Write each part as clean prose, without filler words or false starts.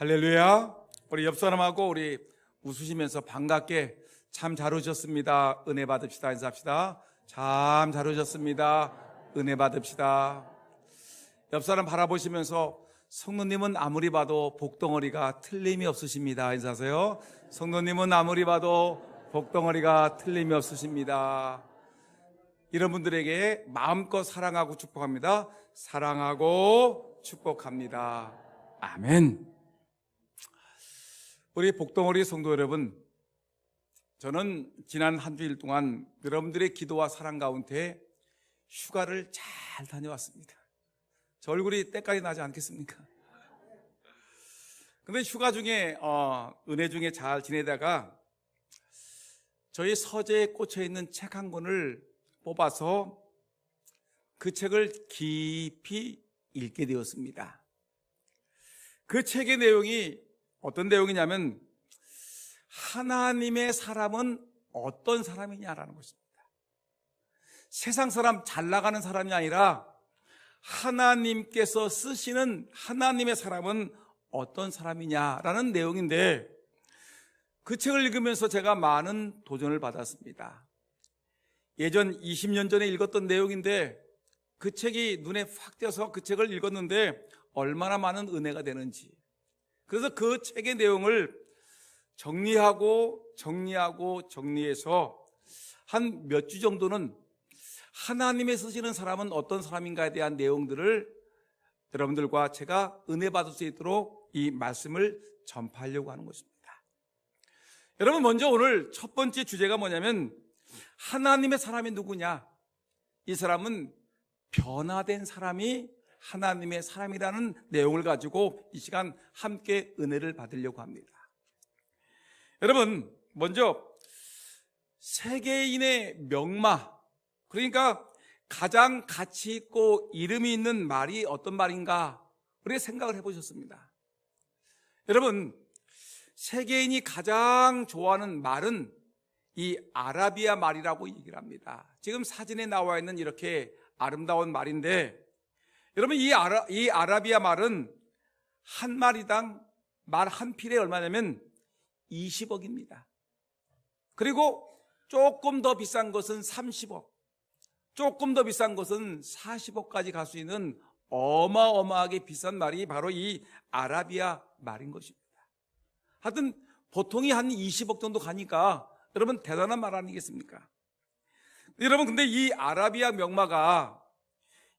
할렐루야. 우리 옆 사람하고 우리 웃으시면서 반갑게 참 잘 오셨습니다. 은혜 받읍시다. 인사합시다. 참 잘 오셨습니다. 은혜 받읍시다. 옆 사람 바라보시면서 성도님은 아무리 봐도 복덩어리가 틀림이 없으십니다. 인사하세요. 성도님은 아무리 봐도 복덩어리가 틀림이 없으십니다. 이런 분들에게 마음껏 사랑하고 축복합니다. 사랑하고 축복합니다. 아멘. 우리 복덩어리 성도 여러분, 저는 지난 한 주일 동안 여러분들의 기도와 사랑 가운데 휴가를 잘 다녀왔습니다. 저 얼굴이 때깔이 나지 않겠습니까? 근데 휴가 중에 은혜 중에 잘 지내다가 저희 서재에 꽂혀 있는 책 한 권을 뽑아서 그 책을 깊이 읽게 되었습니다. 그 책의 내용이 어떤 내용이냐면 하나님의 사람은 어떤 사람이냐라는 것입니다. 세상 사람 잘 나가는 사람이 아니라 하나님께서 쓰시는 하나님의 사람은 어떤 사람이냐라는 내용인데, 그 책을 읽으면서 제가 많은 도전을 받았습니다. 예전 20년 전에 읽었던 내용인데 그 책이 눈에 확 띄어서 그 책을 읽었는데 얼마나 많은 은혜가 되는지, 그래서 그 책의 내용을 정리해서 한 몇 주 정도는 하나님의 쓰시는 사람은 어떤 사람인가에 대한 내용들을 여러분들과 제가 은혜 받을 수 있도록 이 말씀을 전파하려고 하는 것입니다. 여러분, 먼저 오늘 첫 번째 주제가 뭐냐면 하나님의 사람이 누구냐? 이 사람은 변화된 사람이 하나님의 사람이라는 내용을 가지고 이 시간 함께 은혜를 받으려고 합니다. 여러분, 먼저 세계인의 명마, 그러니까 가장 가치 있고 이름이 있는 말이 어떤 말인가, 그렇게 생각을 해보셨습니다. 여러분, 세계인이 가장 좋아하는 말은 이 아라비아 말이라고 얘기를 합니다. 지금 사진에 나와 있는 이렇게 아름다운 말인데, 여러분, 이 아라비아 말은 한 마리당 말 한 필에 얼마냐면 20억입니다. 그리고 조금 더 비싼 것은 30억, 조금 더 비싼 것은 40억까지 갈 수 있는 어마어마하게 비싼 말이 바로 이 아라비아 말인 것입니다. 하여튼 보통이 한 20억 정도 가니까 여러분 대단한 말 아니겠습니까? 여러분, 근데 이 아라비아 명마가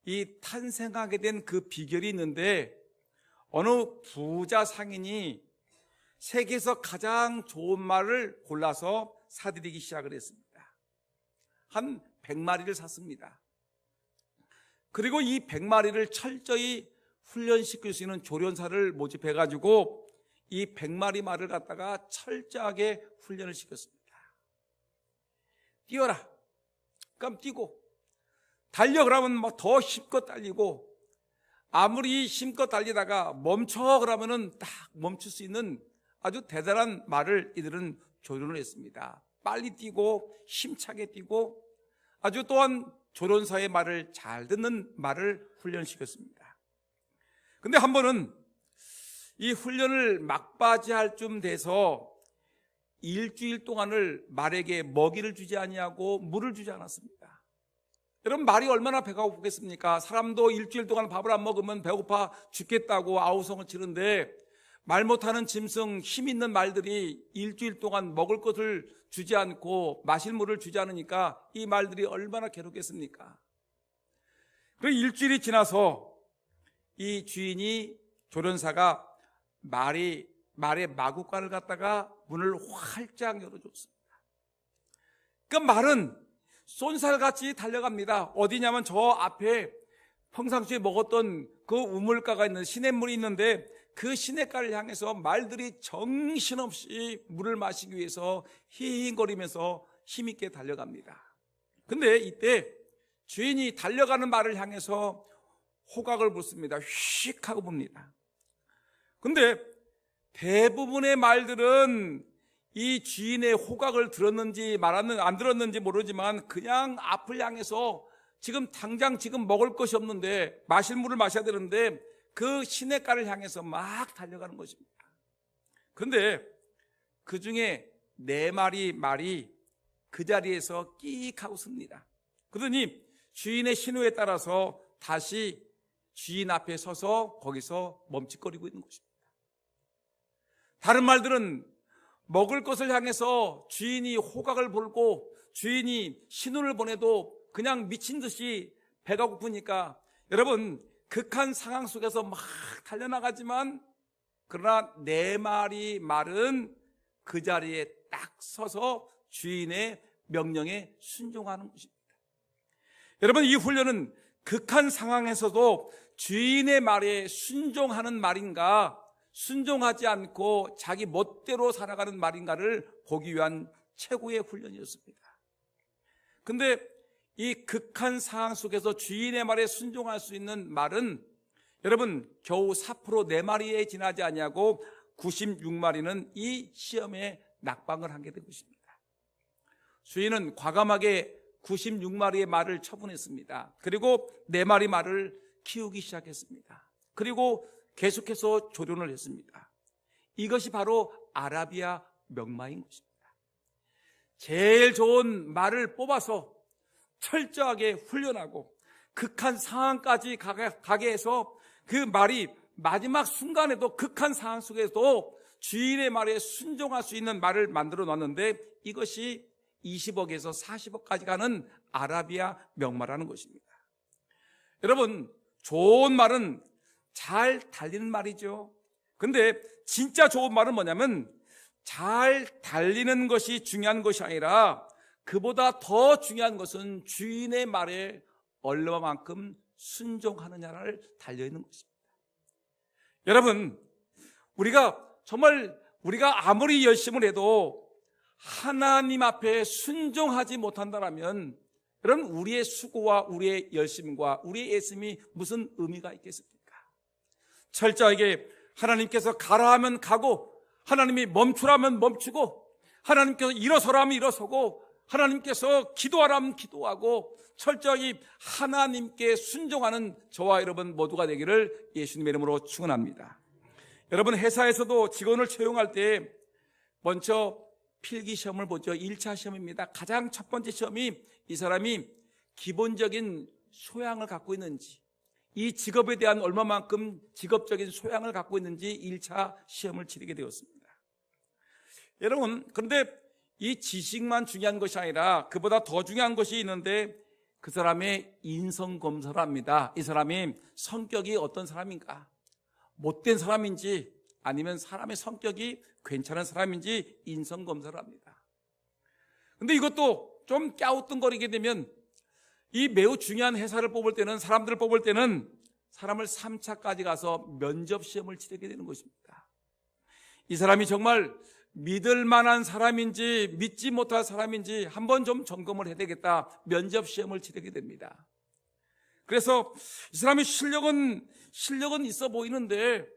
이 탄생하게 된 그 비결이 있는데, 어느 부자 상인이 세계에서 가장 좋은 말을 골라서 사들이기 시작을 했습니다. 한 100마리를 샀습니다. 그리고 이 100마리를 철저히 훈련시킬 수 있는 조련사를 모집해가지고 이 100마리 말을 갖다가 철저하게 훈련을 시켰습니다. 뛰어라, 그럼 뛰고, 달려 그러면 뭐 더 힘껏 달리고, 아무리 힘껏 달리다가 멈춰 그러면은 딱 멈출 수 있는 아주 대단한 말을 이들은 조련을 했습니다. 빨리 뛰고 힘차게 뛰고, 아주 또한 조련사의 말을 잘 듣는 말을 훈련시켰습니다. 근데 한 번은 이 훈련을 막바지할 쯤 돼서 일주일 동안을 말에게 먹이를 주지 아니하고 물을 주지 않았습니다. 여러분, 말이 얼마나 배가 고프겠습니까? 사람도 일주일 동안 밥을 안 먹으면 배고파 죽겠다고 아우성을 치는데, 말 못하는 짐승, 힘 있는 말들이 일주일 동안 먹을 것을 주지 않고 마실 물을 주지 않으니까 이 말들이 얼마나 괴롭겠습니까? 그리고 일주일이 지나서 이 주인이, 조련사가 말의 마구간을 갖다가 문을 활짝 열어줬습니다. 그 말은 쏜살같이 달려갑니다. 어디냐면 저 앞에 평상시에 먹었던 그 우물가가 있는 시냇물이 있는데, 그 시냇가를 향해서 말들이 정신없이 물을 마시기 위해서 히히거리면서 힘있게 달려갑니다. 근데 이때 주인이 달려가는 말을 향해서 호각을 불습니다. 휙 하고 봅니다. 근데 대부분의 말들은 이 주인의 호각을 들었는지 안 들었는지 모르지만 그냥 앞을 향해서 지금 당장 먹을 것이 없는데, 마실 물을 마셔야 되는데 그 시냇가를 향해서 막 달려가는 것입니다. 그런데 그 중에 4마리 말이 그 자리에서 끼익 하고 섭니다. 그러더니 주인의 신호에 따라서 다시 주인 앞에 서서 거기서 멈칫거리고 있는 것입니다. 다른 말들은 먹을 것을 향해서 주인이 호각을 불고 주인이 신호를 보내도 그냥 미친 듯이 배가 고프니까, 여러분, 극한 상황 속에서 막 달려나가지만, 그러나 4마리 말은 그 자리에 딱 서서 주인의 명령에 순종하는 것입니다. 여러분, 이 훈련은 극한 상황에서도 주인의 말에 순종하는 말인가, 순종하지 않고 자기 멋대로 살아가는 말인가를 보기 위한 최고의 훈련이었습니다. 근데 이 극한 상황 속에서 주인의 말에 순종할 수 있는 말은 여러분 겨우 4% 4마리에 지나지 아니하고 96마리는 이 시험에 낙방을 하게 된 것입니다. 주인은 과감하게 96마리의 말을 처분했습니다. 그리고 4마리 말을 키우기 시작했습니다. 그리고 계속해서 조련을 했습니다. 이것이 바로 아라비아 명마인 것입니다. 제일 좋은 말을 뽑아서 철저하게 훈련하고 극한 상황까지 가게 해서 그 말이 마지막 순간에도 극한 상황 속에서도 주인의 말에 순종할 수 있는 말을 만들어 놨는데, 이것이 20억에서 40억까지 가는 아라비아 명마라는 것입니다. 여러분, 좋은 말은 잘 달리는 말이죠. 근데 진짜 좋은 말은 뭐냐면, 잘 달리는 것이 중요한 것이 아니라 그보다 더 중요한 것은 주인의 말에 얼마만큼 순종하느냐를 달려있는 것입니다. 여러분, 우리가 아무리 열심을 해도 하나님 앞에 순종하지 못한다면, 여러분, 우리의 수고와 우리의 열심과 우리의 애씀이 무슨 의미가 있겠습니까? 철저하게 하나님께서 가라 하면 가고, 하나님이 멈추라면 멈추고, 하나님께서 일어서라 하면 일어서고, 하나님께서 기도하라 하면 기도하고, 철저히 하나님께 순종하는 저와 여러분 모두가 되기를 예수님의 이름으로 축원합니다. 여러분, 회사에서도 직원을 채용할 때 먼저 필기 시험을 보죠. 1차 시험입니다. 가장 첫 번째 시험이 이 사람이 기본적인 소양을 갖고 있는지, 이 직업에 대한 얼마만큼 직업적인 소양을 갖고 있는지 1차 시험을 치르게 되었습니다. 여러분, 그런데 이 지식만 중요한 것이 아니라 그보다 더 중요한 것이 있는데, 그 사람의 인성검사를 합니다. 이 사람이 성격이 어떤 사람인가, 못된 사람인지 아니면 사람의 성격이 괜찮은 사람인지 인성검사를 합니다. 그런데 이것도 좀 갸우뚱거리게 되면, 이 매우 중요한 회사를 뽑을 때는, 사람들을 뽑을 때는 사람을 3차까지 가서 면접 시험을 치르게 되는 것입니다. 이 사람이 정말 믿을 만한 사람인지 믿지 못할 사람인지 한번 좀 점검을 해야 되겠다, 면접 시험을 치르게 됩니다. 그래서 이 사람의 실력은 있어 보이는데,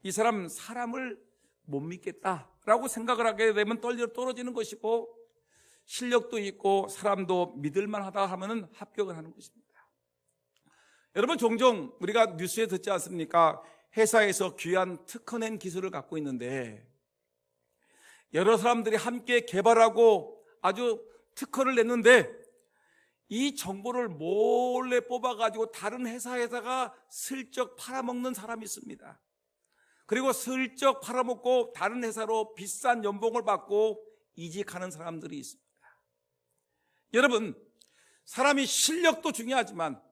이 사람을 못 믿겠다라고 생각을 하게 되면 떨어지는 것이고, 실력도 있고 사람도 믿을 만하다 하면은 합격을 하는 것입니다. 여러분, 종종 우리가 뉴스에 듣지 않습니까? 회사에서 귀한 특허낸 기술을 갖고 있는데 여러 사람들이 함께 개발하고 아주 특허를 냈는데, 이 정보를 몰래 뽑아가지고 다른 회사에다가 슬쩍 팔아먹는 사람이 있습니다. 그리고 슬쩍 팔아먹고 다른 회사로 비싼 연봉을 받고 이직하는 사람들이 있습니다. 여러분, 사람이 실력도 중요하지만,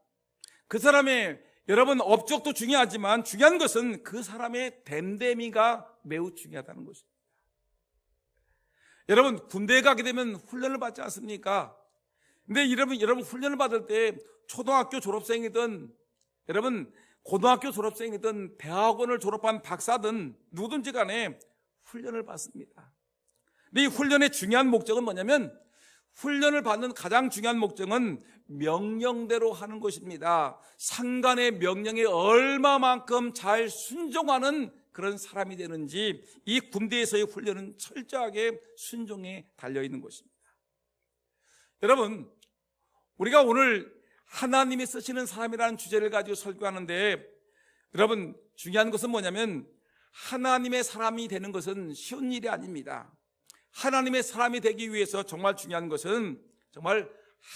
그 사람의 여러분 업적도 중요하지만, 중요한 것은 그 사람의 됨됨이가 매우 중요하다는 것입니다. 여러분, 군대에 가게 되면 훈련을 받지 않습니까? 근데 여러분 훈련을 받을 때 초등학교 졸업생이든, 여러분 고등학교 졸업생이든, 대학원을 졸업한 박사든 누구든지 간에 훈련을 받습니다. 근데 이 훈련의 중요한 목적은 뭐냐면, 훈련을 받는 가장 중요한 목적은 명령대로 하는 것입니다. 상관의 명령에 얼마만큼 잘 순종하는 그런 사람이 되는지, 이 군대에서의 훈련은 철저하게 순종에 달려있는 것입니다. 여러분, 우리가 오늘 하나님이 쓰시는 사람이라는 주제를 가지고 설교하는데, 여러분, 중요한 것은 뭐냐면, 하나님의 사람이 되는 것은 쉬운 일이 아닙니다. 하나님의 사람이 되기 위해서 정말 중요한 것은 정말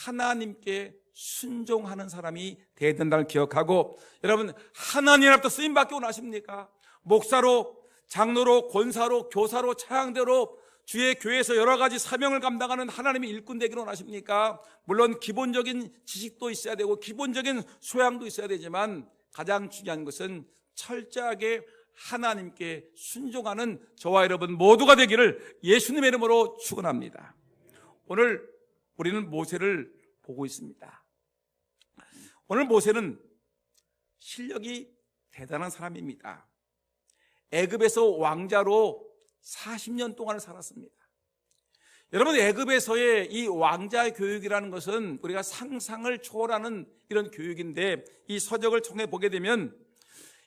하나님께 순종하는 사람이 되어야 된다는 기억하고, 여러분, 하나님으로부터 쓰임받기 원하십니까? 목사로, 장로로, 권사로, 교사로, 차양대로 주의 교회에서 여러 가지 사명을 감당하는 하나님의 일꾼 되기를 원하십니까? 물론 기본적인 지식도 있어야 되고 기본적인 소양도 있어야 되지만 가장 중요한 것은 철저하게 하나님께 순종하는 저와 여러분 모두가 되기를 예수님의 이름으로 축원합니다. 오늘 우리는 모세를 보고 있습니다. 오늘 모세는 실력이 대단한 사람입니다. 애굽에서 왕자로 40년 동안을 살았습니다. 여러분, 애굽에서의 이 왕자 교육이라는 것은 우리가 상상을 초월하는 이런 교육인데, 이 서적을 통해 보게 되면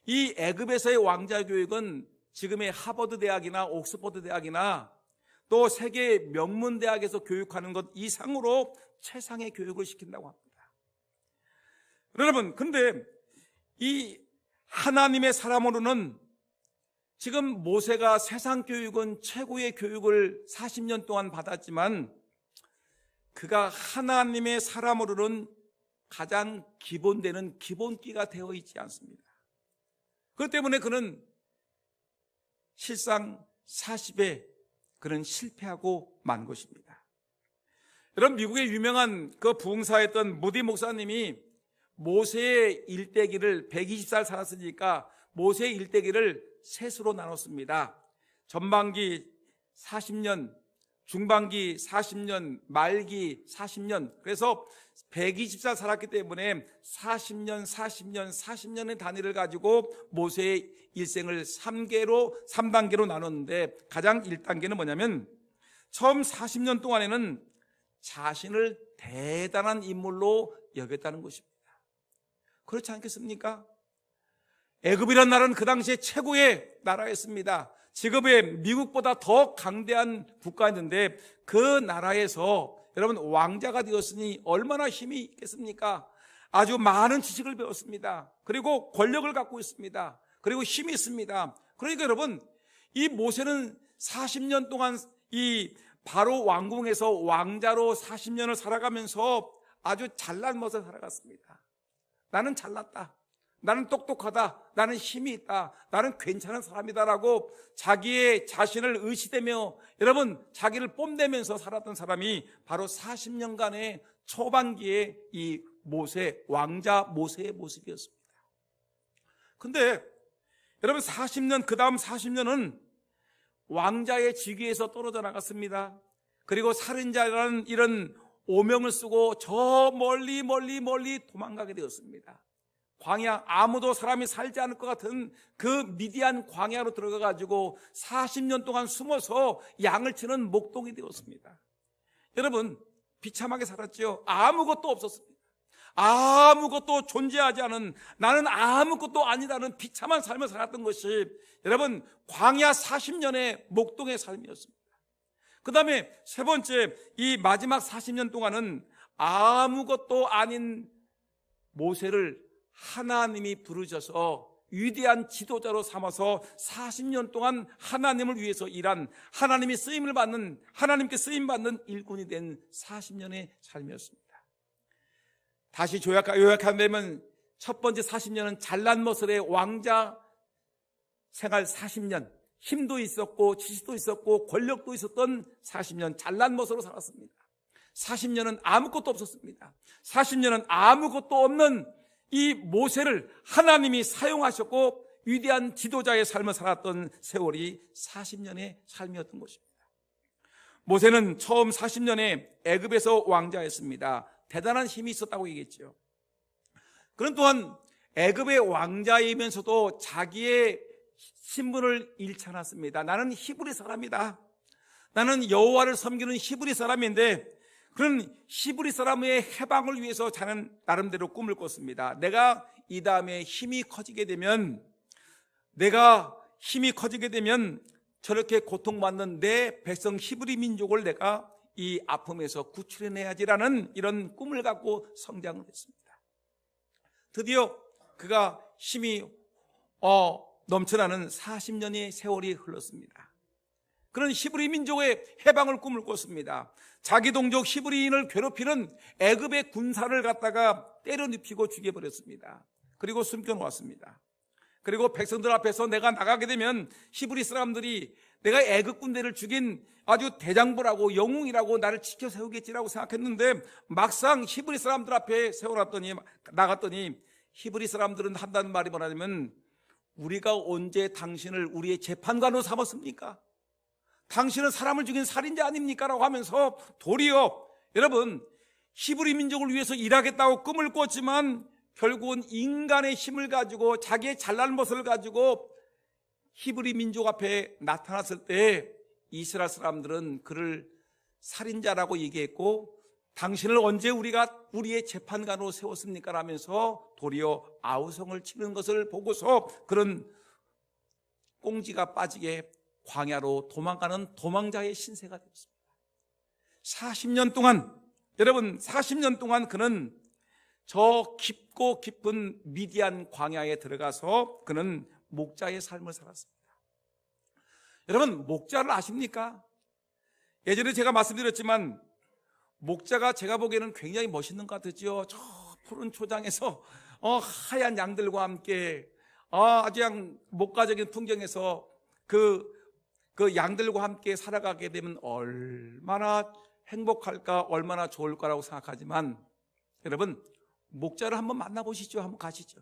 이 애굽에서의 왕자 교육은 지금의 하버드 대학이나 옥스퍼드 대학이나 또 세계 명문 대학에서 교육하는 것 이상으로 최상의 교육을 시킨다고 합니다. 여러분, 근데 이 하나님의 사람으로는 지금 모세가 세상 교육은 최고의 교육을 40년 동안 받았지만 그가 하나님의 사람으로는 가장 기본되는 기본기가 되어 있지 않습니다. 그렇기 때문에 그는 실상 40에 그는 실패하고 만 것입니다. 여러분, 미국의 유명한 그 부흥사였던 무디 목사님이 모세의 일대기를 120살 살았으니까 모세의 일대기를 셋으로 나눴습니다. 전반기 40년, 중반기 40년, 말기 40년. 그래서 120살 살았기 때문에 40년의 단위를 가지고 모세의 일생을 3단계로 나눴는데, 가장 1단계는 뭐냐면 처음 40년 동안에는 자신을 대단한 인물로 여겼다는 것입니다. 그렇지 않겠습니까? 애굽이라는 나라는 그 당시에 최고의 나라였습니다. 지금의 미국보다 더 강대한 국가였는데 그 나라에서 여러분 왕자가 되었으니 얼마나 힘이 있겠습니까? 아주 많은 지식을 배웠습니다. 그리고 권력을 갖고 있습니다. 그리고 힘이 있습니다. 그러니까 여러분, 이 모세는 40년 동안 이 바로 왕궁에서 왕자로 40년을 살아가면서 아주 잘난 모습을 살아갔습니다. 나는 잘났다, 나는 똑똑하다, 나는 힘이 있다, 나는 괜찮은 사람이다라고 자기의 자신을 의시되며 여러분 자기를 뽐내면서 살았던 사람이 바로 40년간의 초반기에 이 모세, 왕자 모세의 모습이었습니다. 근데 여러분 40년, 그 다음 40년은 왕자의 직위에서 떨어져 나갔습니다. 그리고 살인자라는 이런 오명을 쓰고 저 멀리 도망가게 되었습니다. 광야, 아무도 사람이 살지 않을 것 같은 그 미디안 광야로 들어가가지고 40년 동안 숨어서 양을 치는 목동이 되었습니다. 여러분, 비참하게 살았죠. 아무것도 없었습니다. 아무것도 존재하지 않은, 나는 아무것도 아니다는 비참한 삶을 살았던 것이 여러분 광야 40년의 목동의 삶이었습니다. 그 다음에 세 번째, 이 마지막 40년 동안은 아무것도 아닌 모세를 하나님이 부르셔서 위대한 지도자로 삼아서 40년 동안 하나님을 위해서 일한, 하나님이 쓰임을 받는, 하나님께 쓰임받는 일꾼이 된 40년의 삶이었습니다. 다시 요약하면 첫 번째 40년은 잘난 모습의 왕자 생활 40년, 힘도 있었고 지식도 있었고 권력도 있었던 40년 잘난 모습으로 살았습니다. 40년은 아무것도 없었습니다. 40년은 아무것도 없는 이 모세를 하나님이 사용하셨고 위대한 지도자의 삶을 살았던 세월이 40년의 삶이었던 것입니다. 모세는 처음 40년에 애굽에서 왕자였습니다. 대단한 힘이 있었다고 얘기했죠. 그런 또한 애굽의 왕자이면서도 자기의 신분을 잃지 않았습니다. 나는 히브리 사람이다. 나는 여호와를 섬기는 히브리 사람인데 그런 히브리 사람의 해방을 위해서 자는 나름대로 꿈을 꿨습니다. 내가 이 다음에 힘이 커지게 되면 저렇게 고통받는 내 백성 히브리 민족을 내가 이 아픔에서 구출해내야지라는 이런 꿈을 갖고 성장을 했습니다. 드디어 그가 힘이 넘쳐나는 40년의 세월이 흘렀습니다. 그런 히브리 민족의 해방을 꿈을 꿨습니다. 자기 동족 히브리인을 괴롭히는 애굽의 군사를 갖다가 때려 눕히고 죽여버렸습니다. 그리고 숨겨놓았습니다. 그리고 백성들 앞에서 내가 나가게 되면 히브리 사람들이 내가 애굽 군대를 죽인 아주 대장부라고 영웅이라고 나를 지켜 세우겠지라고 생각했는데, 막상 히브리 사람들 앞에 세워놨더니 나갔더니 히브리 사람들은 한다는 말이 뭐냐면, 우리가 언제 당신을 우리의 재판관으로 삼았습니까? 당신은 사람을 죽인 살인자 아닙니까? 라고 하면서 도리어, 여러분, 히브리 민족을 위해서 일하겠다고 꿈을 꿨지만 결국은 인간의 힘을 가지고 자기의 잘난 모습을 가지고 히브리 민족 앞에 나타났을 때 이스라엘 사람들은 그를 살인자라고 얘기했고, 당신을 언제 우리가 우리의 재판관으로 세웠습니까? 라면서 도리어 아우성을 치는 것을 보고서 그런 꽁지가 빠지게 광야로 도망가는 도망자의 신세가 되었습니다. 40년 동안, 여러분, 40년 동안 그는 저 깊고 깊은 미디안 광야에 들어가서 그는 목자의 삶을 살았습니다. 여러분, 목자를 아십니까? 예전에 제가 말씀드렸지만 목자가 제가 보기에는 굉장히 멋있는 것 같았죠. 저 푸른 초장에서 하얀 양들과 함께 아주 목가적인 풍경에서 그 양들과 함께 살아가게 되면 얼마나 행복할까, 얼마나 좋을까라고 생각하지만, 여러분, 목자를 한번 만나보시죠. 한번 가시죠.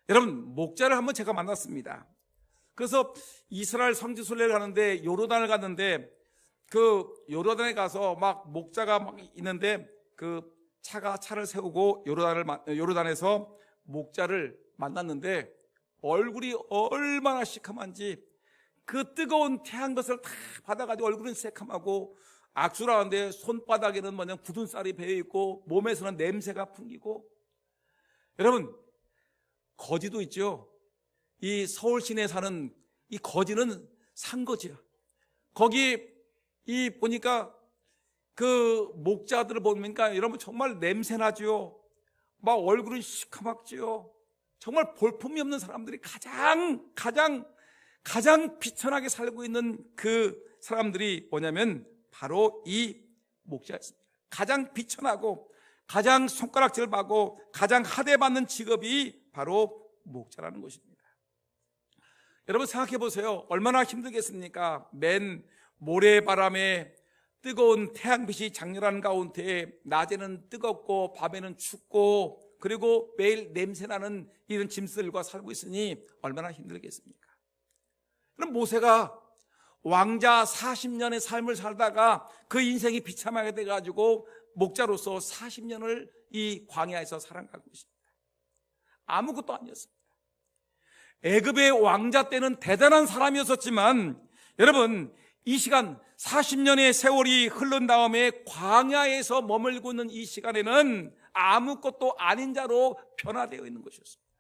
여러분, 목자를 한번 제가 만났습니다. 그래서 이스라엘 성지순례를 가는데 요르단을 갔는데, 그 요르단에 가서 막 목자가 막 있는데 그 차를 세우고 요르단에서 목자를 만났는데 얼굴이 얼마나 시커먼지 그 뜨거운 태양볕을 다 받아가지고 얼굴은 새카맣고 악수를 하는데 손바닥에는 뭐냐 굳은 쌀이 배어있고 몸에서는 냄새가 풍기고, 여러분, 거지도 있죠. 이 서울 시내에 사는 이 거지는 산거지야. 거기 보니까 그 목자들을 보니까 여러분 정말 냄새나죠. 막 얼굴은 시커멓죠. 정말 볼품이 없는 사람들이 가장 비천하게 살고 있는 그 사람들이 뭐냐면 바로 이 목자였습니다. 가장 비천하고 가장 손가락질하고 가장 하대받는 직업이 바로 목자라는 것입니다. 여러분 생각해 보세요. 얼마나 힘들겠습니까? 맨 모래바람에 뜨거운 태양빛이 장렬한 가운데 낮에는 뜨겁고 밤에는 춥고 그리고 매일 냄새나는 이런 짐승들과 살고 있으니 얼마나 힘들겠습니까? 그럼 모세가 왕자 40년의 삶을 살다가 그 인생이 비참하게 돼가지고 목자로서 40년을 이 광야에서 살아가고 있습니다. 아무것도 아니었습니다. 애굽의 왕자 때는 대단한 사람이었었지만, 여러분, 이 시간 40년의 세월이 흐른 다음에 광야에서 머물고 있는 이 시간에는 아무것도 아닌 자로 변화되어 있는 것이었습니다.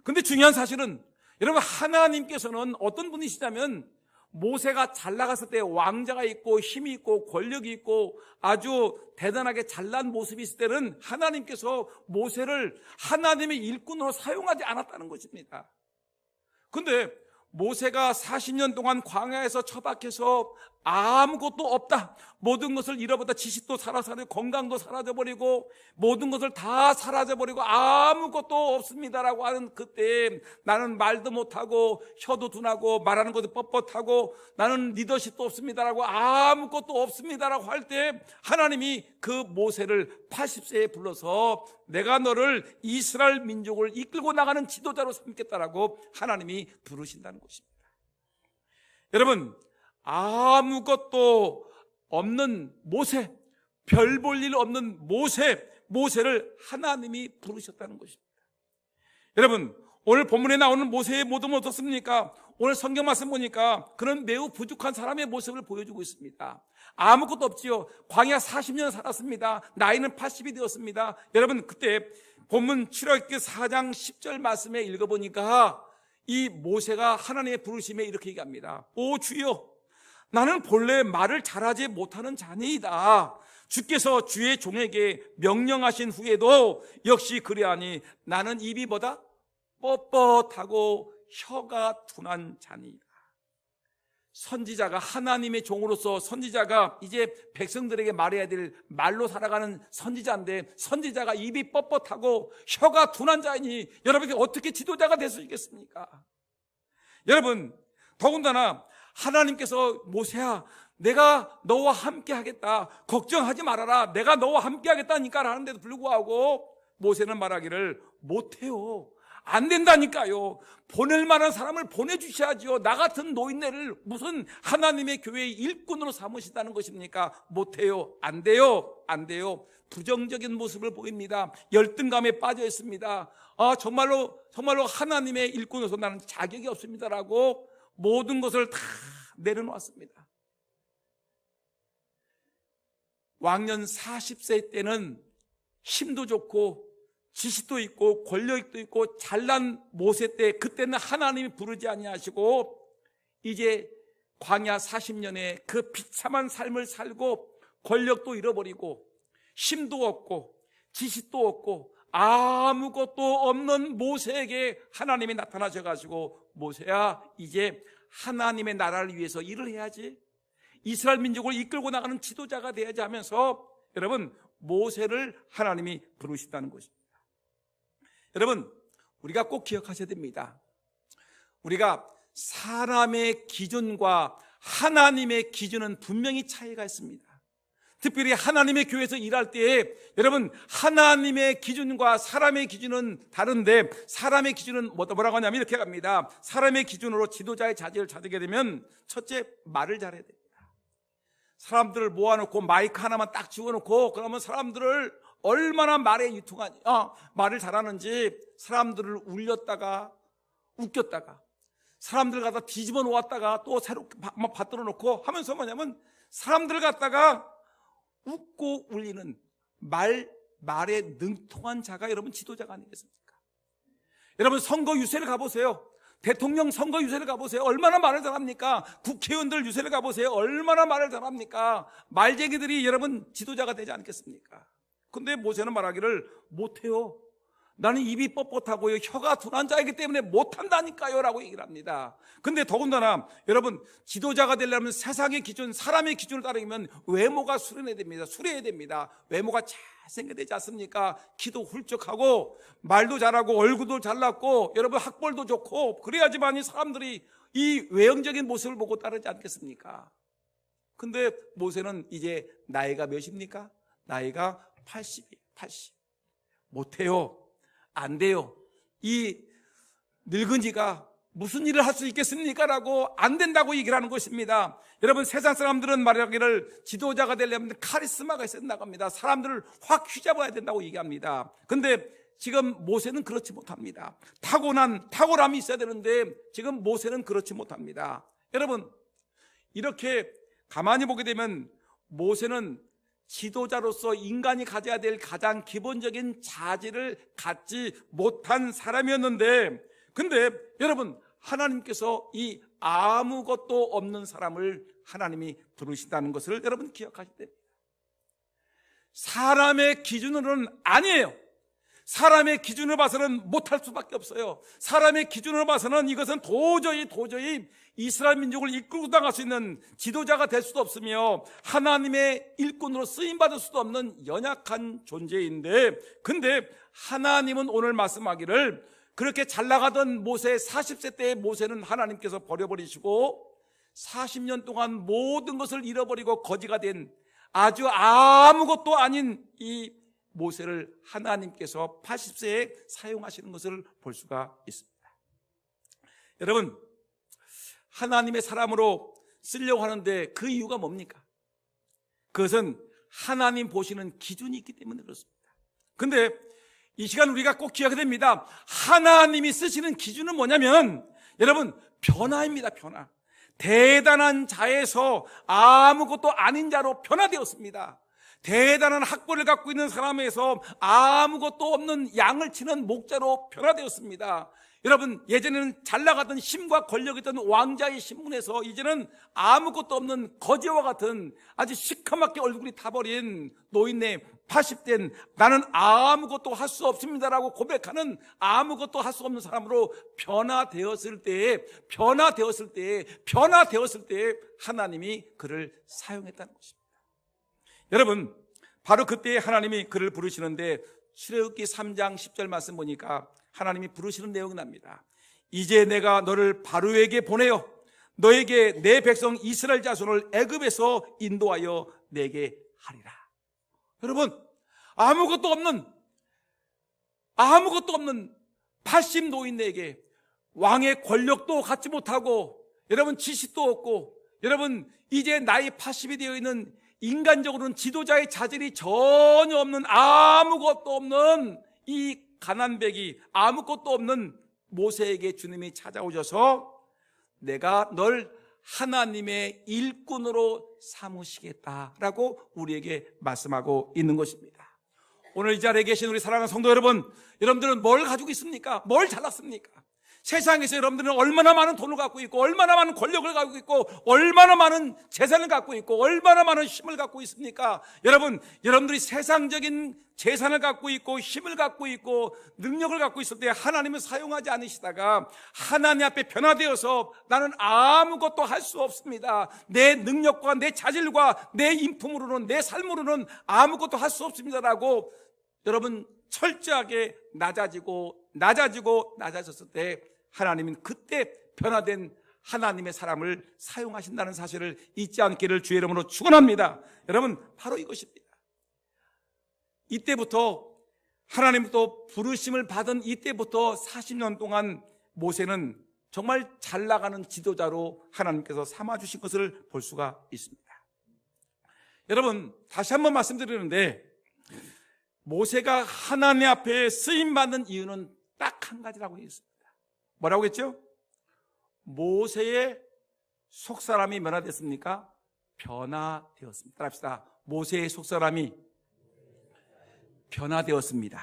그런데 중요한 사실은, 여러분, 하나님께서는 어떤 분이시냐면 모세가 잘 나갔을 때 왕자가 있고 힘이 있고 권력이 있고 아주 대단하게 잘난 모습이 있을 때는 하나님께서 모세를 하나님의 일꾼으로 사용하지 않았다는 것입니다. 그런데 모세가 40년 동안 광야에서 처박혀서 아무것도 없다, 모든 것을 잃어버렸다, 지식도 사라져버리고 건강도 사라져버리고 모든 것을 다 사라져버리고 아무것도 없습니다라고 하는 그때, 나는 말도 못하고 혀도 둔하고 말하는 것도 뻣뻣하고 나는 리더십도 없습니다라고 아무것도 없습니다라고 할 때 하나님이 그 모세를 80세에 불러서 내가 너를 이스라엘 민족을 이끌고 나가는 지도자로 삼겠다라고 하나님이 부르신다는 것입니다. 여러분, 아무것도 없는 모세, 별 볼 일 없는 모세를 하나님이 부르셨다는 것입니다. 여러분, 오늘 본문에 나오는 모세의 모습은 어떻습니까? 오늘 성경 말씀 보니까 그런 매우 부족한 사람의 모습을 보여주고 있습니다. 아무것도 없지요. 광야 40년 살았습니다. 나이는 80이 되었습니다. 여러분, 그때 본문 출애굽기 4장 10절 말씀에 읽어보니까 이 모세가 하나님의 부르심에 이렇게 얘기합니다. 오 주여, 나는 본래 말을 잘하지 못하는 자니이다. 주께서 주의 종에게 명령하신 후에도 역시 그리하니 나는 입이 뭐다? 뻣뻣하고 혀가 둔한 자니이다. 선지자가 하나님의 종으로서 선지자가 이제 백성들에게 말해야 될 말로 살아가는 선지자인데 선지자가 입이 뻣뻣하고 혀가 둔한 자이니 여러분이 어떻게 지도자가 될 수 있겠습니까? 여러분, 더군다나 하나님께서 모세야 내가 너와 함께 하겠다, 걱정하지 말아라, 내가 너와 함께 하겠다니까 하는데도 불구하고 모세는 말하기를 못해요. 안 된다니까요. 보낼 만한 사람을 보내주셔야죠. 나 같은 노인네를 무슨 하나님의 교회의 일꾼으로 삼으신다는 것입니까? 못해요. 안 돼요. 안 돼요. 부정적인 모습을 보입니다. 열등감에 빠져 있습니다. 정말로 하나님의 일꾼으로서 나는 자격이 없습니다라고 모든 것을 다 내려놓았습니다. 왕년 40세 때는 힘도 좋고 지식도 있고 권력도 있고 잘난 모세 때 그때는 하나님이 부르지 아니하시고 이제 광야 40년에 그 비참한 삶을 살고 권력도 잃어버리고 힘도 없고 지식도 없고 아무것도 없는 모세에게 하나님이 나타나셔가지고 모세야 이제 하나님의 나라를 위해서 일을 해야지, 이스라엘 민족을 이끌고 나가는 지도자가 돼야지 하면서 여러분 모세를 하나님이 부르신다는 것입니다. 여러분, 우리가 꼭 기억하셔야 됩니다. 우리가 사람의 기준과 하나님의 기준은 분명히 차이가 있습니다. 특별히 하나님의 교회에서 일할 때에 여러분 하나님의 기준과 사람의 기준은 다른데 사람의 기준은 뭐라고 하냐면 이렇게 갑니다. 사람의 기준으로 지도자의 자질을 찾게 되면 첫째, 말을 잘해야 됩니다. 사람들을 모아놓고 마이크 하나만 딱 집어놓고 그러면 사람들을 얼마나 말에 유통하니, 말을 잘하는지 사람들을 울렸다가 웃겼다가 사람들 갖다 뒤집어 놓았다가 또 새롭게 받들어 놓고 하면서 뭐냐면 사람들 갖다가 웃고 울리는 말에 능통한 자가 여러분 지도자가 아니겠습니까? 여러분 선거 유세를 가보세요. 대통령 선거 유세를 가보세요. 얼마나 말을 잘합니까? 국회의원들 유세를 가보세요. 얼마나 말을 잘합니까? 말쟁이들이 여러분 지도자가 되지 않겠습니까? 근데 모세는 말하기를 못해요. 나는 입이 뻣뻣하고요 혀가 둔한 자이기 때문에 못한다니까요 라고 얘기를 합니다. 근데 더군다나 여러분 지도자가 되려면 세상의 기준, 사람의 기준을 따르면 외모가 수련해야 됩니다. 수려해야 됩니다. 외모가 잘생겨야 되지 않습니까? 키도 훌쩍하고 말도 잘하고 얼굴도 잘났고 여러분 학벌도 좋고 그래야지만이 사람들이 이 외형적인 모습을 보고 따르지 않겠습니까? 근데 모세는 이제 나이가 몇입니까? 나이가 80이에요. 80. 못해요. 안 돼요. 이 늙은이가 무슨 일을 할 수 있겠습니까? 라고 안 된다고 얘기를 하는 것입니다. 여러분 세상 사람들은 말하기를 지도자가 되려면 카리스마가 있어야 된다고 합니다. 사람들을 확 휘잡아야 된다고 얘기합니다. 근데 지금 모세는 그렇지 못합니다. 탁월함이 있어야 되는데 지금 모세는 그렇지 못합니다. 여러분 이렇게 가만히 보게 되면 모세는 지도자로서 인간이 가져야 될 가장 기본적인 자질을 갖지 못한 사람이었는데 근데 여러분 하나님께서 이 아무것도 없는 사람을 하나님이 부르신다는 것을 여러분 기억하셔야 됩니다. 사람의 기준으로는 아니에요. 사람의 기준을 봐서는 못할 수밖에 없어요. 사람의 기준을 봐서는 이것은 도저히 이스라엘 민족을 이끌고 나갈 수 있는 지도자가 될 수도 없으며 하나님의 일꾼으로 쓰임받을 수도 없는 연약한 존재인데 근데 하나님은 오늘 말씀하기를 그렇게 잘 나가던 모세 40세 때의 모세는 하나님께서 버려버리시고 40년 동안 모든 것을 잃어버리고 거지가 된 아주 아무것도 아닌 이 모세를 하나님께서 80세에 사용하시는 것을 볼 수가 있습니다. 여러분 하나님의 사람으로 쓰려고 하는데 그 이유가 뭡니까? 그것은 하나님 보시는 기준이 있기 때문에 그렇습니다. 근데 이 시간 우리가 꼭 기억해야 됩니다. 하나님이 쓰시는 기준은 뭐냐면 여러분 변화입니다. 변화. 대단한 자에서 아무것도 아닌 자로 변화되었습니다. 대단한 학벌을 갖고 있는 사람에서 아무것도 없는 양을 치는 목자로 변화되었습니다. 여러분, 예전에는 잘 나가던 힘과 권력이 있던 왕자의 신분에서 이제는 아무것도 없는 거지와 같은 아주 시커멓게 얼굴이 타버린 노인네 80된 나는 아무것도 할 수 없습니다라고 고백하는 아무것도 할 수 없는 사람으로 변화되었을 때에 하나님이 그를 사용했다는 것입니다. 여러분, 바로 그때 하나님이 그를 부르시는데 출애굽기 3장 10절 말씀 보니까 하나님이 부르시는 내용이 납니다. 이제 내가 너를 바로에게 보내어 너에게 내 백성 이스라엘 자손을 애굽에서 인도하여 내게 하리라. 여러분, 아무것도 없는 80 노인에게 왕의 권력도 갖지 못하고 여러분 지식도 없고 여러분 이제 나이 80이 되어 있는 인간적으로는 지도자의 자질이 전혀 없는 아무것도 없는 이 가난백이 아무것도 없는 모세에게 주님이 찾아오셔서 내가 널 하나님의 일꾼으로 삼으시겠다라고 우리에게 말씀하고 있는 것입니다. 오늘 이 자리에 계신 우리 사랑하는 성도 여러분, 여러분들은 뭘 가지고 있습니까? 뭘 잘났습니까? 세상에서 여러분들은 얼마나 많은 돈을 갖고 있고 얼마나 많은 권력을 갖고 있고 얼마나 많은 재산을 갖고 있고 얼마나 많은 힘을 갖고 있습니까? 여러분들이 세상적인 재산을 갖고 있고 힘을 갖고 있고 능력을 갖고 있을 때 하나님을 사용하지 않으시다가 하나님 앞에 변화되어서 나는 아무것도 할 수 없습니다. 내 능력과 내 자질과 내 인품으로는 내 삶으로는 아무것도 할 수 없습니다라고 여러분 철저하게 낮아졌을 때 하나님은 그때 변화된 하나님의 사람을 사용하신다는 사실을 잊지 않기를 주의 이름으로 축원합니다. 여러분, 바로 이것입니다. 이때부터 하나님부터 부르심을 받은 이때부터 40년 동안 모세는 정말 잘 나가는 지도자로 하나님께서 삼아주신 것을 볼 수가 있습니다. 여러분, 다시 한번 말씀드리는데 모세가 하나님 앞에 쓰임받는 이유는 딱 한 가지라고 했습니다. 뭐라고 했죠? 모세의 속사람이 변화됐습니까? 변화되었습니다. 따라합시다. 모세의 속사람이 변화되었습니다.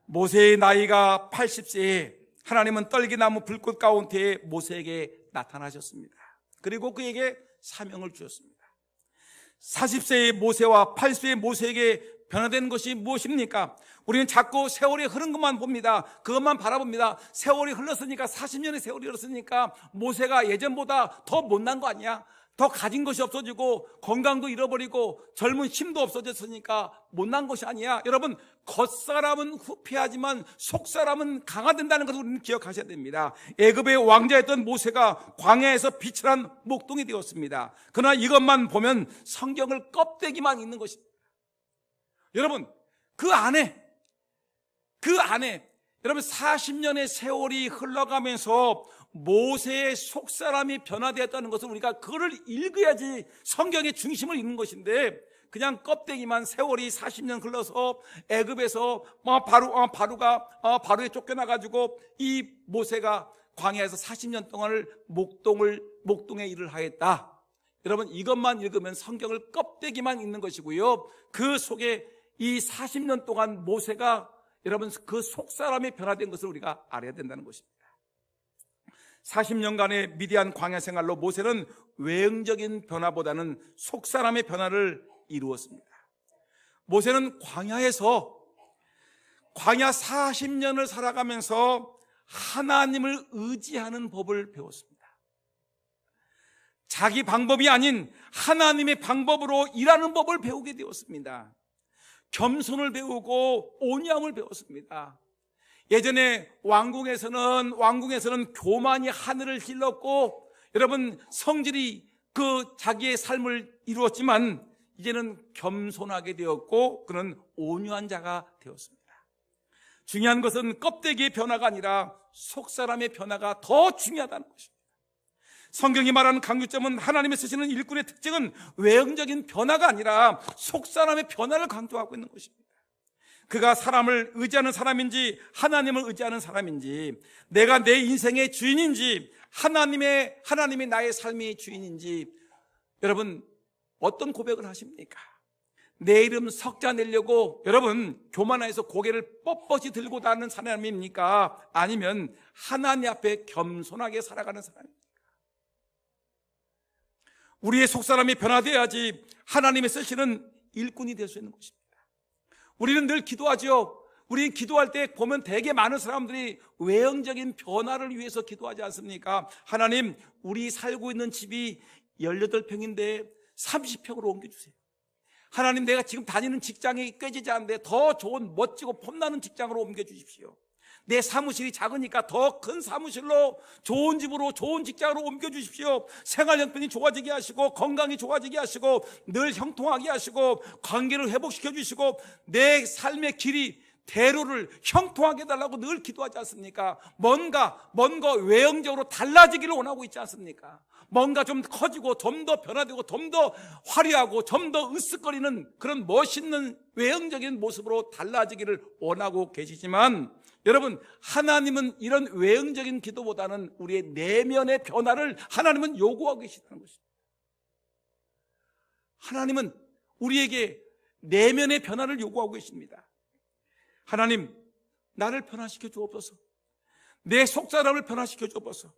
모세의 나이가 80세에 하나님은 떨기나무 불꽃 가운데에 모세에게 나타나셨습니다. 그리고 그에게 사명을 주셨습니다. 40세의 모세와 80세의 모세에게 변화된 것이 무엇입니까? 우리는 자꾸 세월이 흐른 것만 봅니다. 그것만 바라봅니다. 세월이 흘렀으니까 40년의 세월이 흘렀으니까 모세가 예전보다 더 못난 거 아니야? 더 가진 것이 없어지고 건강도 잃어버리고 젊은 힘도 없어졌으니까 못난 것이 아니야. 여러분, 겉사람은 후패하지만 속사람은 강화된다는 것을 우리는 기억하셔야 됩니다. 애굽의 왕자였던 모세가 광야에서 빛을 한 목동이 되었습니다. 그러나 이것만 보면 성경을 껍데기만 있는 것입니다. 여러분, 그 안에 여러분 40년의 세월이 흘러가면서 모세의 속사람이 변화되었다는 것을 우리가 그걸 읽어야지 성경의 중심을 읽는 것인데 그냥 껍데기만 세월이 40년 흘러서 애굽에서 바로에 쫓겨나가지고 이 모세가 광야에서 40년 동안을 목동의 일을 하였다. 여러분, 이것만 읽으면 성경을 껍데기만 읽는 것이고요. 그 속에 이 40년 동안 모세가 여러분 그 속사람이 변화된 것을 우리가 알아야 된다는 것입니다. 40년간의 미디안 광야 생활로 모세는 외형적인 변화보다는 속사람의 변화를 이루었습니다. 모세는 광야 40년을 살아가면서 하나님을 의지하는 법을 배웠습니다. 자기 방법이 아닌 하나님의 방법으로 일하는 법을 배우게 되었습니다. 겸손을 배우고 온유함을 배웠습니다. 예전에 왕궁에서는 교만이 하늘을 찔렀고 여러분 성질이 그 자기의 삶을 이루었지만 이제는 겸손하게 되었고 그는 온유한 자가 되었습니다. 중요한 것은 껍데기의 변화가 아니라 속사람의 변화가 더 중요하다는 것입니다. 성경이 말하는 강조점은 하나님이 쓰시는 일꾼의 특징은 외형적인 변화가 아니라 속사람의 변화를 강조하고 있는 것입니다. 그가 사람을 의지하는 사람인지 하나님을 의지하는 사람인지 내가 내 인생의 주인인지 하나님이 나의 삶의 주인인지 여러분 어떤 고백을 하십니까? 내 이름 석자 내려고 여러분 교만해서 고개를 뻣뻣이 들고 다니는 사람입니까? 아니면 하나님 앞에 겸손하게 살아가는 사람입니까? 우리의 속사람이 변화되어야지 하나님의 쓰시는 일꾼이 될 수 있는 것입니다. 우리는 늘 기도하죠. 우리는 기도할 때 보면 되게 많은 사람들이 외형적인 변화를 위해서 기도하지 않습니까? 하나님, 우리 살고 있는 집이 18평인데 30평으로 옮겨주세요. 하나님, 내가 지금 다니는 직장이 꿰지지 않는데 더 좋은 멋지고 폼나는 직장으로 옮겨주십시오. 내 사무실이 작으니까 더 큰 사무실로, 좋은 집으로, 좋은 직장으로 옮겨주십시오. 생활 형편이 좋아지게 하시고, 건강이 좋아지게 하시고, 늘 형통하게 하시고, 관계를 회복시켜 주시고, 내 삶의 길이, 대로를 형통하게 해달라고 늘 기도하지 않습니까? 뭔가 외형적으로 달라지기를 원하고 있지 않습니까? 뭔가 좀 커지고 좀 더 변화되고 좀 더 화려하고 좀 더 으쓱거리는 그런 멋있는 외형적인 모습으로 달라지기를 원하고 계시지만, 여러분, 하나님은 이런 외형적인 기도보다는 우리의 내면의 변화를 하나님은 요구하고 계시다는 것입니다. 하나님은 우리에게 내면의 변화를 요구하고 계십니다. 하나님, 나를 변화시켜 주옵소서. 내 속사람을 변화시켜 주옵소서.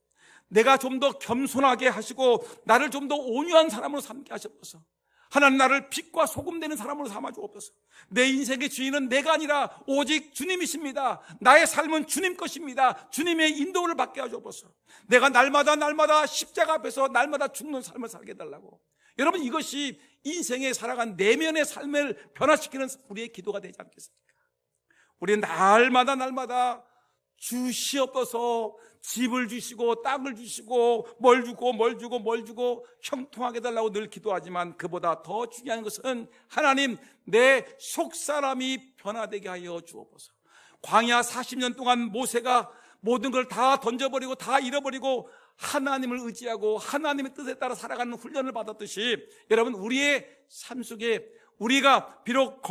내가 좀 더 겸손하게 하시고 나를 좀 더 온유한 사람으로 삼게 하시옵소서. 하나님, 나를 빛과 소금 되는 사람으로 삼아 주옵소서. 내 인생의 주인은 내가 아니라 오직 주님이십니다. 나의 삶은 주님 것입니다. 주님의 인도를 받게 하주옵소서. 내가 날마다 십자가 앞에서 날마다 죽는 삶을 살게 해달라고. 여러분, 이것이 인생에 살아간 내면의 삶을 변화시키는 우리의 기도가 되지 않겠습니까? 우리는 날마다 주시옵소서, 집을 주시고 땅을 주시고 뭘 주고 형통하게 해달라고 늘 기도하지만, 그보다 더 중요한 것은 하나님, 내 속사람이 변화되게 하여 주옵소서. 광야 40년 동안 모세가 모든 걸 다 던져버리고 다 잃어버리고 하나님을 의지하고 하나님의 뜻에 따라 살아가는 훈련을 받았듯이, 여러분, 우리의 삶 속에 우리가 비록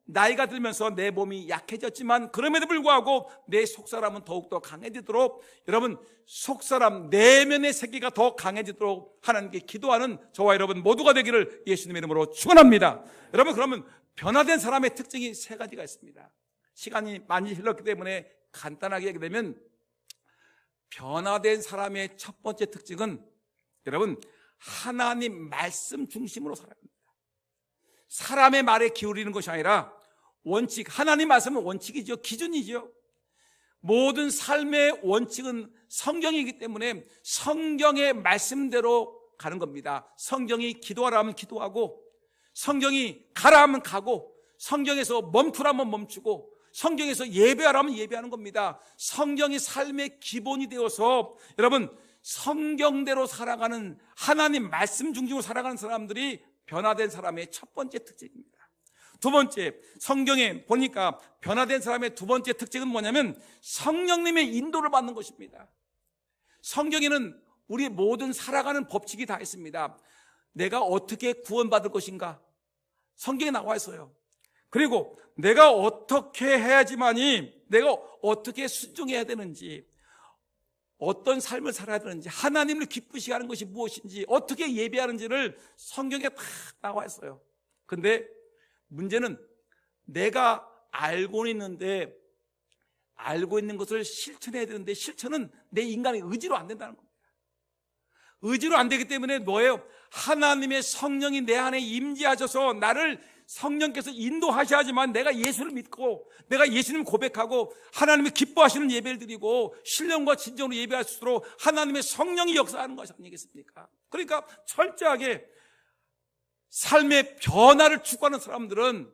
나이가 들면서 내 몸이 약해졌지만 그럼에도 불구하고 내 속사람은 더욱더 강해지도록, 여러분, 속사람 내면의 세계가 더 강해지도록 하나님께 기도하는 저와 여러분 모두가 되기를 예수님의 이름으로 축원합니다. 여러분, 그러면 변화된 사람의 특징이 3가지가 있습니다. 시간이 많이 흘렀기 때문에 간단하게 얘기하면, 변화된 사람의 첫 번째 특징은 여러분, 하나님 말씀 중심으로 살아갑니다. 사람의 말에 기울이는 것이 아니라 원칙, 하나님 말씀은 원칙이죠. 기준이죠. 모든 삶의 원칙은 성경이기 때문에 성경의 말씀대로 가는 겁니다. 성경이 기도하라 하면 기도하고, 성경이 가라 하면 가고, 성경에서 멈추라 하면 멈추고, 성경에서 예배하라 하면 예배하는 겁니다. 성경이 삶의 기본이 되어서 여러분, 성경대로 살아가는, 하나님 말씀 중심으로 살아가는 사람들이 변화된 사람의 첫 번째 특징입니다. 두 번째, 성경에 보니까 변화된 사람의 두 번째 특징은 뭐냐면 성령님의 인도를 받는 것입니다. 성경에는 우리 모든 살아가는 법칙이 다 있습니다. 내가 어떻게 구원받을 것인가, 성경에 나와 있어요. 그리고 내가 어떻게 해야지만이, 내가 어떻게 순종해야 되는지, 어떤 삶을 살아야 되는지, 하나님을 기쁘시게 하는 것이 무엇인지, 어떻게 예배하는지를 성경에 다 나와 있어요. 근데 문제는 내가 알고 있는데, 알고 있는 것을 실천해야 되는데, 실천은 내 인간의 의지로 안 된다는 겁니다. 의지로 안 되기 때문에 뭐예요? 하나님의 성령이 내 안에 임재하셔서 나를, 성령께서 인도하셔야지만 내가 예수를 믿고 내가 예수님을 고백하고 하나님이 기뻐하시는 예배를 드리고 신령과 진정으로 예배할 수 있도록 하나님의 성령이 역사하는 것이 아니겠습니까? 그러니까 철저하게 삶의 변화를 추구하는 사람들은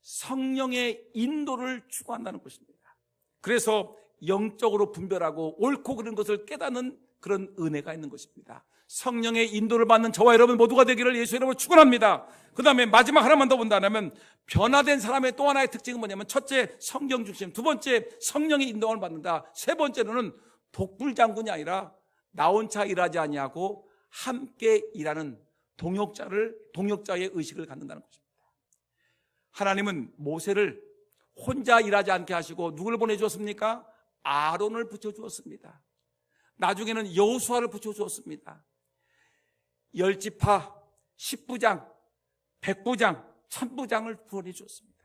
성령의 인도를 추구한다는 것입니다. 그래서 영적으로 분별하고 옳고 그른 것을 깨닫는 그런 은혜가 있는 것입니다. 성령의 인도를 받는 저와 여러분 모두가 되기를 예수의 이름으로 축원합니다. 그 다음에 마지막 하나만 더 본다면, 변화된 사람의 또 하나의 특징은 뭐냐면, 첫째, 성경 중심. 두 번째, 성령의 인도를 받는다. 세 번째로는 독불장군이 아니라 나 혼자 일하지 아니하고 함께 일하는 동역자의 의식을 갖는다는 것입니다. 하나님은 모세를 혼자 일하지 않게 하시고 누구를 보내주었습니까? 아론을 붙여주었습니다. 나중에는 여호수아를 붙여주었습니다. 10지파 10부장 백부장, 천부장을 보내주었습니다.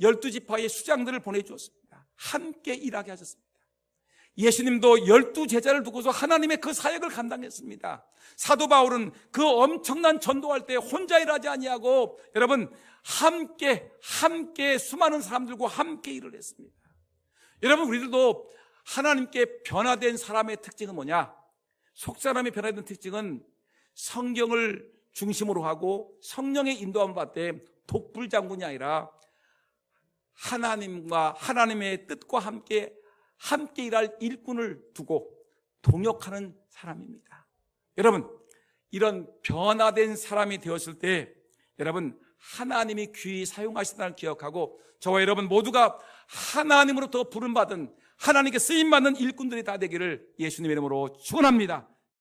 12지파의 수장들을 보내주었습니다. 함께 일하게 하셨습니다. 예수님도 12제자를 두고서 하나님의 그 사역을 감당했습니다. 사도 바울은 그 엄청난 전도할 때 혼자 일하지 아니하고 여러분 함께 수많은 사람들과 함께 일을 했습니다. 여러분, 우리들도 하나님께 변화된 사람의 특징은 뭐냐? 속사람의 변화된 특징은 성경을 중심으로 하고 성령의 인도함을 받되 독불장군이 아니라 하나님과 하나님의 뜻과 함께 일할 일꾼을 두고 동역하는 사람입니다. 여러분, 이런 변화된 사람이 되었을 때 여러분 하나님이 귀히 사용하신다는 기억하고 저와 여러분 모두가 하나님으로부터 부름받은 하나님께 쓰임받는 일꾼들이 다 되기를 예수님의 이름으로 축원합니다.